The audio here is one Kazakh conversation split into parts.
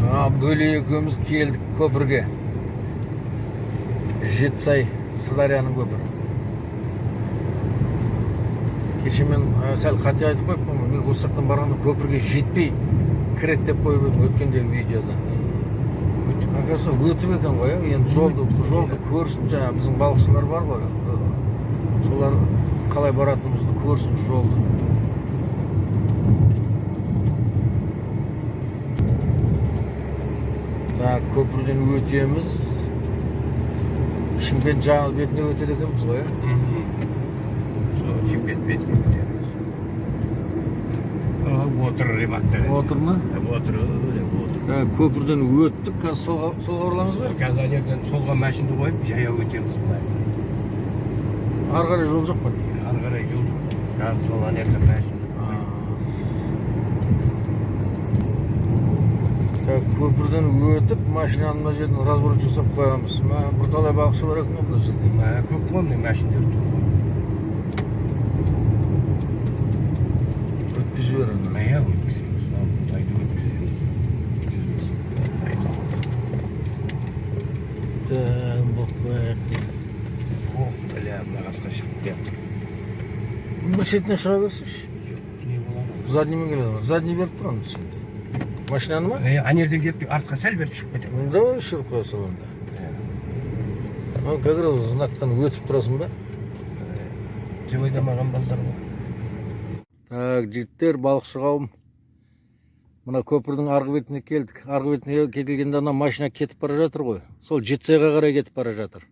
Бөле екеуміз келдік көпірге. Жетісай, Сырдарияның көпірі. Кеше мен сәл қате айтып қойыппын, мен осы жақтан барғанда көпірге жетпей кіреді деп қойып едім өткендегі видеода. Оказывается, өтіп екен ғой, енді жолды көрсін, жаңа біздің балықшылар бар ғой. Солар қалай баратынымызды көрсін жолды. Көпірден өтеміз. Шымкент жаңа бетіне өтеді екенбіз ғой. Шымкент бетіне өтеміз. Отыр ремонттар. Отыр ма? Отыр. Көпірден өттік, қазір солға ұрламыз ба? Қазір анерден солға машинді қойып, жаяу өтеміз бұлай. Ары қарай жол жоқ па? Ары қарай жол жоқ. Қазір сол анерден машинді. Көпірден өтіп, машинаны мына жерден разбор жасап қоямыз. Бірталай балықшы бар екен бұл жерде. Көп қой міне машиналар жоқ. Өткізіп жібереді. Өткіземіз. Тайды өткіземіз. Бұл қояқ. Бля, мына қасқа шығып. Бір шетіне шыға берсінші. Не болады? Задниймен келеді. Задний беріп тұрған сенде. Машинаны ма? Анерден келіп, артқа сәл беріп шығып кетеді. Давай шырып қоя салонда. Как раз знактан өтіп тұрасың ба? Деп ойламаған балдар ғой. Так, жігіттер, балықшы қауым. Мына көпірдің арғы бетіне келдік. Арғы бетіне кетілгенде ана машина кетіп бара жатыр ғой. Сол Жетісайға қарай кетіп бара жатыр.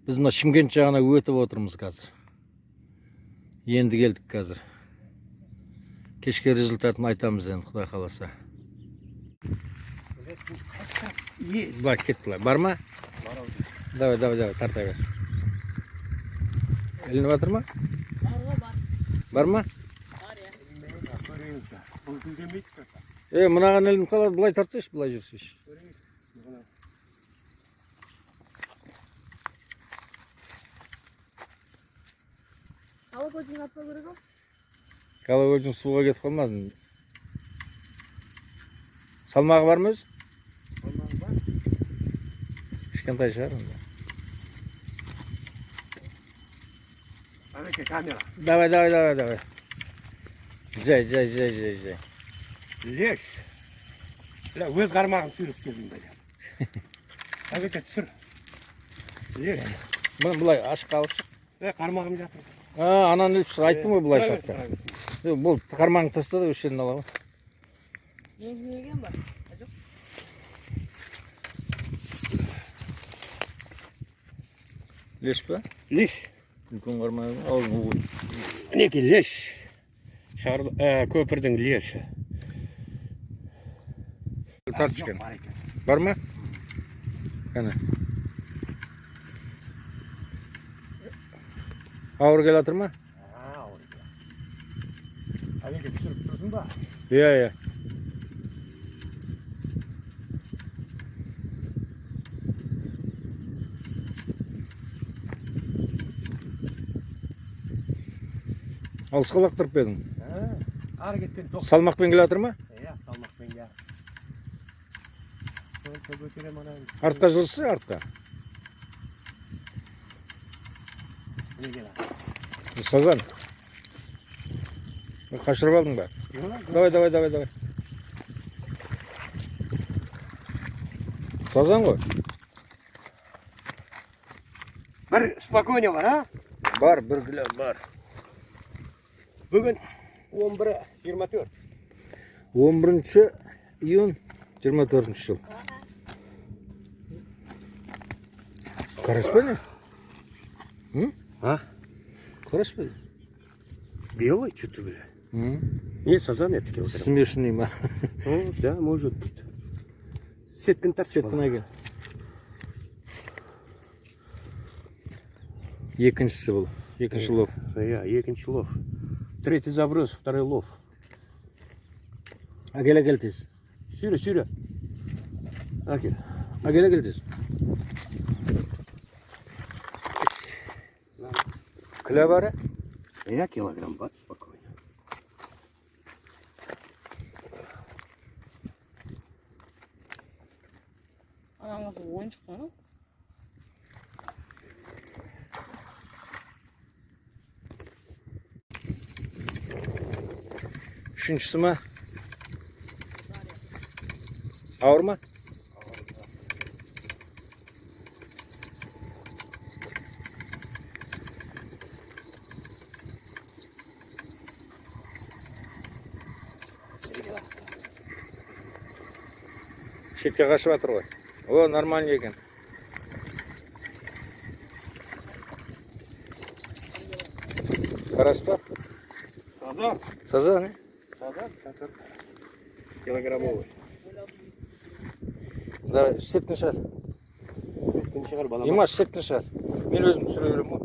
Біз мына Шымкент жағына өтіп отырмыз қазір. Енді келдік қазір. Кешке результатын айтамыз енді, Құдай қаласа. Былай кетті былай. Бар ма? Давай, тарта бер. Ілініп жатыр ма? Бар ма? Мынаған ілініп қалады, былай тартсайшы, былай жүрсейші. Колокольчик атпай керек ау? Колокольчик суға кетіп қалмасын. Салмағы бар ма өзі? Салмағы бар. Кішкентай шығар онда. Әнеке камера. Давай. Жай. Леш. Өз қармағын түсіріп келдім бәлем. Әнеке түсір. Леш. Бұлай ашық қалшы. Қармағым жатыр. Ананы айттым ғой бұлай тартты. Бұл қармағын тастады, өз жерін алады. Неген бар? Леш па? Леш. Үлкен қармағы аузын. Әнеке леш. Көпірдің леші. Тарт ішкен. Бар ма? Қане. Ауыр кел атыр ма? Ауыр кел. Әнеке түсіріп тұрсын ба? Иә. Алысқа лақтырып едің? Ары кеткен тоқ. Салмақпен кел атыр ма? Иә, салмақпен кел. Сол көтерем анайын. Артқа жылсы, артқа. Не кел? Сазан. Қашырып алдың ба? Давай. Сазан ғой? Бір спокойно бар, а? Бар, бір кіло бар. Бүгін 11-24. 11 июнь 24 жыл. Қараш па не? Қараш па? Белый что-то, бля. Не, сазан это килограмм. Смешный ма. Да, может быть. Сеткін тарсы. Сеткін әген. Екіншісі бұл. Екінші лов. Екінші лов. Третий заброс, второй лов. Әкел тез. Сюря. Әкел. Әкел тез. Кіля бары? Килограмм бар, спокойно. Anamızın oyun çıktı mı? Üçüncüsü mü? Ağır mı? Шетке қашып жатыр ғой. О, нормальный екен. Қараш па? Сазан. Сазан, не? Сазан, килограммовый. Давай, сеттің шығар. Сеттің шығар балам. Имаш, сеттің шығар. Мен өзім түсіре берем ғой.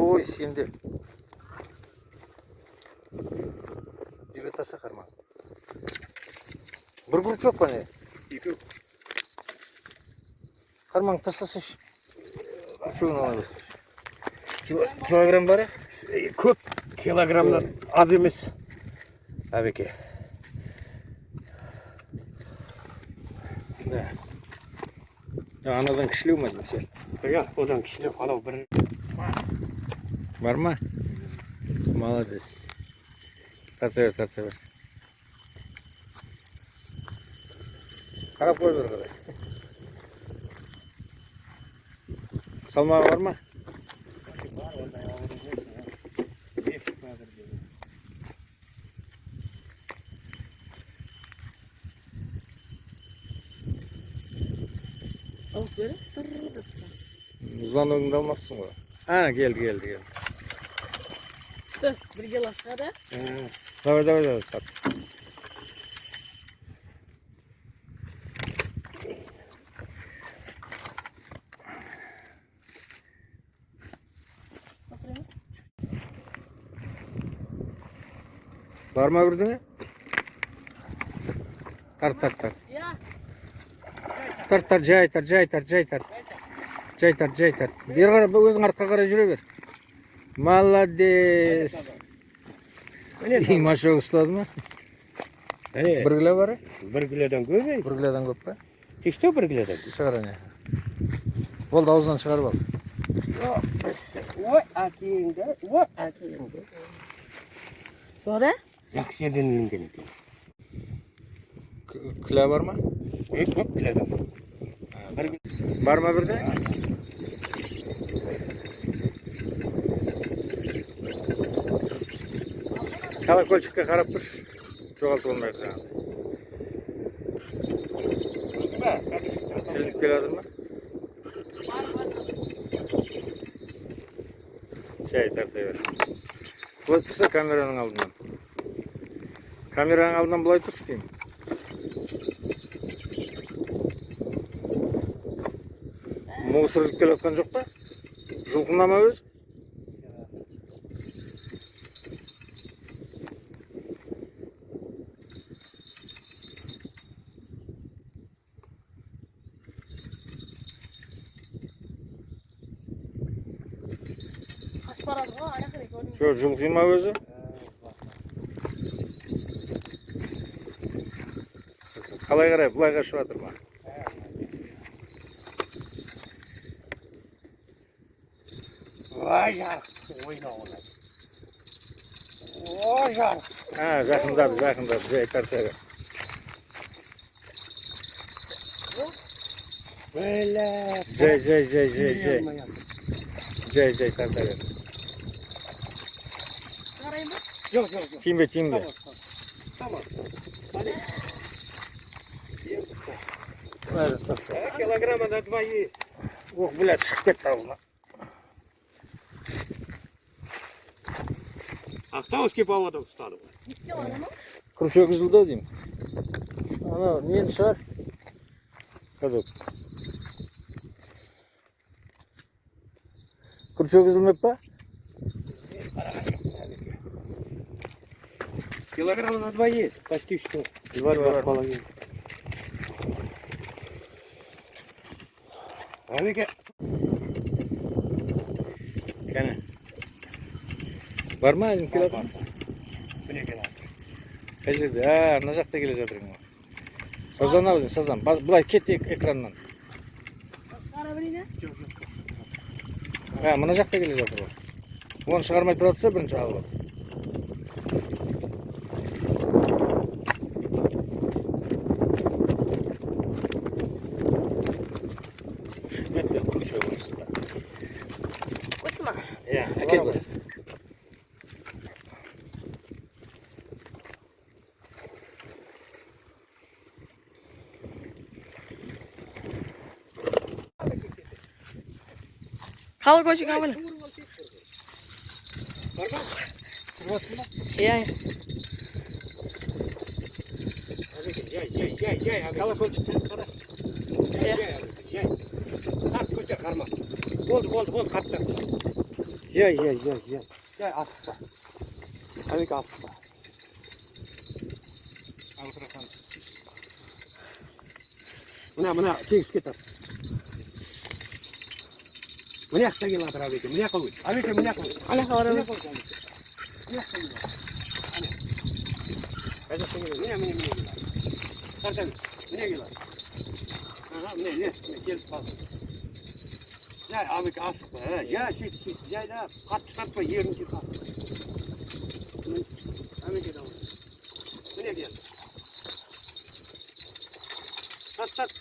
Ой, сенде. Жібе таса қарман. Бір күрт жоқ па не? Екі. Қарман тастасайшы. Күртшігін ала берсейші. Килограмм бар ya? Көп килограммдан аз емес. Әбеке. Да. Анадан кішілеу ма деймін сен? Ja, одан кішілеп анау бір. Бар ма? Молодец. Тарта бер, тарта бер. Қарап қой бір қарай. Салмағы бар ма? Alıp verin. Uzanlığında olmazsın o. Ha, geldi. Çıktı. Bir gelas kada. Давай, так. Var mı birine? Tart. Ya. Tart, жай тар. Бері қарай, өзің артқа қарай жүре бер. Молодец. Машок ұстады ма? Бір кіло бар? Бір килодан көп ей. Бір кілодан көп па? Текште бір килодан. Шығар әне. Болды, аузынан шығарып ал. Ой, әкеңді. Sonra? Жақсы жерден ілінген екен. Кіло бар ма? Көп килодан. Бар ма бірде? Колокольчикке қарап тұршы. Жоғалтып olmayық жаңағы. Келіп келеді ма? Жай тарта бер. Бұлай тұрса камераның алдынан. Камераның алдынан бұлай тұршы деймін. Мусор іліп келіп жатқан жоқ па? Жұлқынама өзі? Kaç para bu? Ana kadar gördüm. Şu жұлқыма өзі? Қалай қарай, бұлай қашып жатыр ма? Ой, жарық. Ойна олай. Ой, жарық. Жақындады, жай тарта бер. Бәлә. Жай тарта бер. Sarayım mı? Жоқ. Тимбе. Tamam. Hadi. Килограмма на 2 есть. Ох, блядь, шығып кетті аузына. Ақтауский поводок ұстады ғой. Gitti o adamı. Крючок үзілді деймін. Ана, нені шығар? Ходок. Крючок үзілмеп па? Килограмма на 2 есть. Почти что. Два с половиной. Әбеке. Кәне. Бар ма өзің келе жатыр? Міне келеді. Қай жерде? Ана жақта келе жатырың ғой. Сазан ал, сазан. Былай кет экраннан. Шығара берейін, Мына жақта келе жатыр ғой. Оны шығармай тұра тұрса бірінші алып. Қойсын ма? Әкел бер. Қалай көшің абыны? Иә. Жай, колокольчиктерді қарас. Жай. Тарт көтер қарма. Болды, қаттар. Жай. Жай, асықпа. Әбеке асықпа. Мына, тегіске тарт. Мына жақта кел атыр әбеке, мына жаққа өт. Әбеке, мына жаққа өт. Ана қалар Мына жаққа өт. Міне кел. Тарт әбеке, міне кел. Міне, келіп қалды. Жай, әбеке асықпа. Жай, сөйт. Жай да, қатты тартпа, ерінше қалды. Әбеке да. Міне кел. Тарт.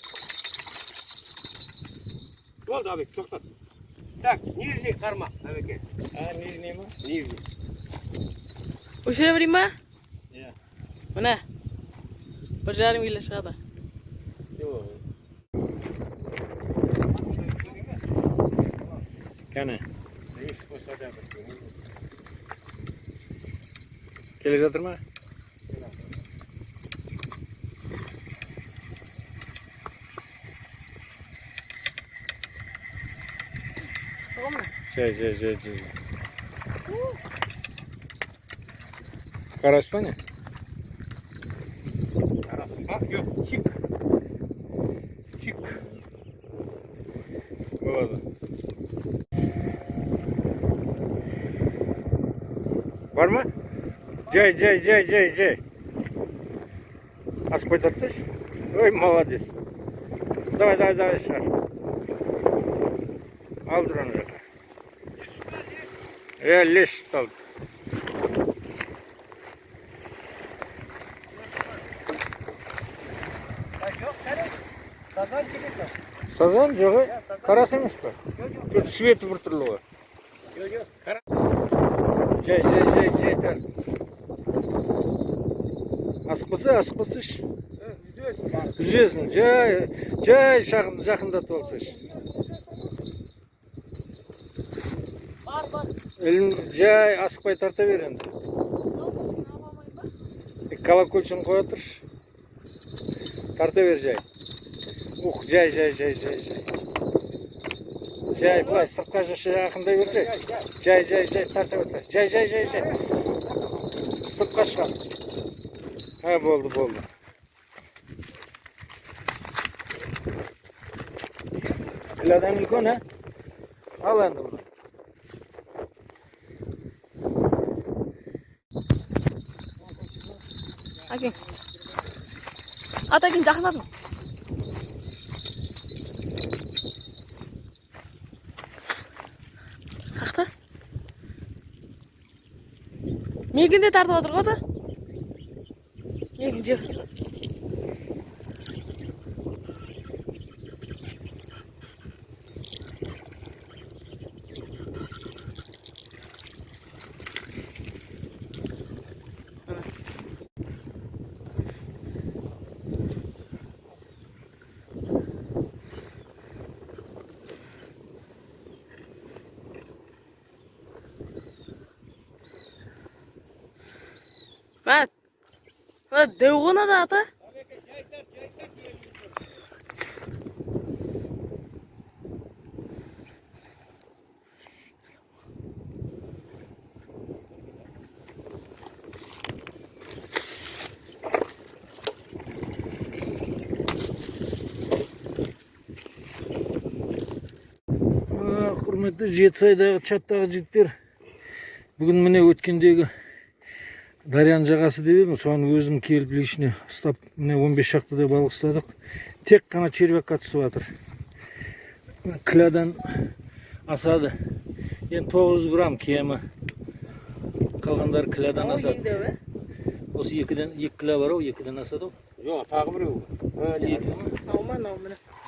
Болды әбеке, тоқтат. Так, нижний қарма, әбеке. Нижний ма? Нижний. Өшіре берейін ба? Иә. Міне. 1,5 кило шығады. Кәне. Келе жатыр ма? Жай. Қарас па не? Қарас. Жоқ, чик. Болады. Бар ма? Жай. Асықпай тартсайшы. Ой, молодец. Давай, шығар. Ал тұр ана жаққа. Леш стал. Сазан жоқ, қарас емес па? Тут светі бір түрлі ғой. Жай тарт. Асықпасыш. Үзесің, жай жақындатып алсайшы. Жай асықпай тарта бер енді. Колокольчикін қоя тұршы. Тарта бер жай. Жай. Жай, былай сыртқа жақындай берсе. Жай, тарта бер. Жай. Сыртқа шығар. Болды. Ладан үлкен, ал енді бұны. Әкең. Әкең жақындадың. Қақты? Мегінде тартып отыр ғой да? Мегін жер. Мәт, деу ғана да ата. Құрметті Жетісайдағы чаттағы жігіттер, бүгін міне өткендегі дарияның жағасы деп едім, соны өзім келіп лишне ұстап, міне 15 шақтыдай балық ұстадық. Тек қана червякка түсіп жатыр. Кілядан асады. Енді 9 грамм кемі. Қалғандары кілядан асады. Осы 2 кіля бар, 2-ден асады. Жоқ, тағы біреу.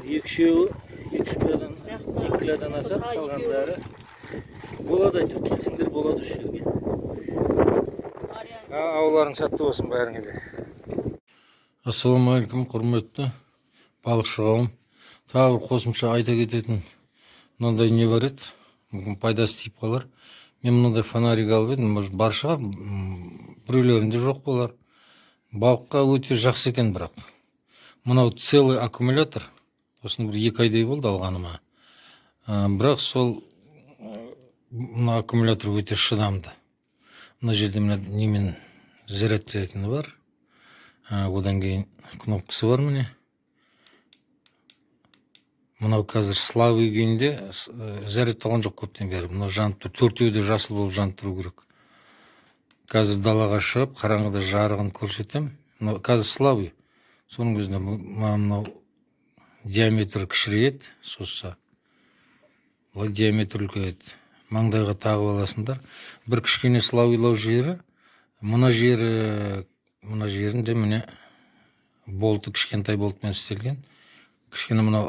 Екшеуі 2 кілядан асады, қалғандары. Болады, айтып келсеңдер болады үш жерге. Ауларың сәтті болсын бәріңе де. Ассалаумағалейкум, құрметті балықшы қауым. Тағы бір қосымша айта кететін мынандай не бар еді. Мүмкін пайдасы тиіп қалар. Мен мынандай фонарик алып едім, может бар шығар, біреулерінде жоқ болар. Балыққа өте жақсы екен, бірақ мынау целый аккумулятор. Осыны бір 2 айдай болды алғаныма. Бірақ сол мына аккумулятор өте шыдамды. Мына жерде немен зарядтайтыны бар. Одан кейін кнопкасы бар міне. Мынау қазір слабый күйінде зарядталған жоқ көптен бері. Мынау жанып тұр. 4-еуі де жасыл болып жанып тұру керек. Қазір далаға шығып, қараңғыда жарығын көрсетем. Мынау қазір слабый. Соның өзінде мынау диаметр кішірейеді, созса. Бұлай диаметр үлкейеді. Маңдайға тағып аласыңдар. Бір кішкене слабыйлау жері. Мына жерінде міне болты кішкентай болтпен істелген. Кішкене мына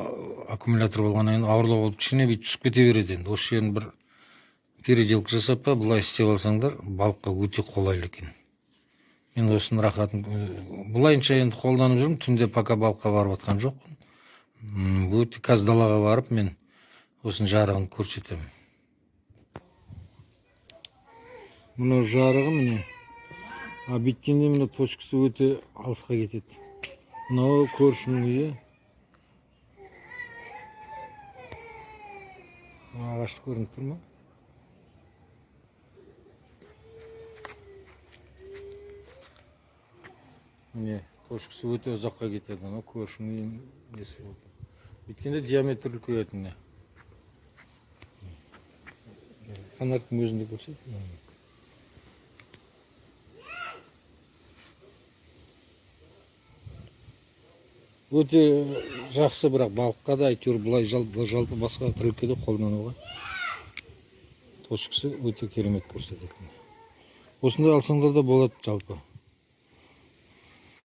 аккумулятор болғаннан кейін ауырлау болып кішкене бүйтіп түсіп кете береді енді. Осы жерін бір переделка жасап па, бұлай істеп алсаңдар, балыққа өте қолайлы екен. Мен осының рахатын бұлайынша енді қолданып жүрмін. Түнде пока балыққа барып атқан жоқпын. Өте қазір далаға барып мен осының жарығын көрсетемін. Мына жарығы міне. Биткенде міне точкасы өте алысқа кетеді. Мынау көршінің үйі. Ағашты көрініп тұр ма? Міне, точкасы өте ұзаққа кетеді. Мына көршінің несі болды. Биткенде диаметр үлкейеді міне. Фонарьтың өзінде көрсет. Өте жақсы, бірақ балыққа да әйтеуір бұлай жалпы басқа тірлікке де қолдануға. Точкасы өте керемет көрсетеді. Осындай алсаңдар да болады жалпы.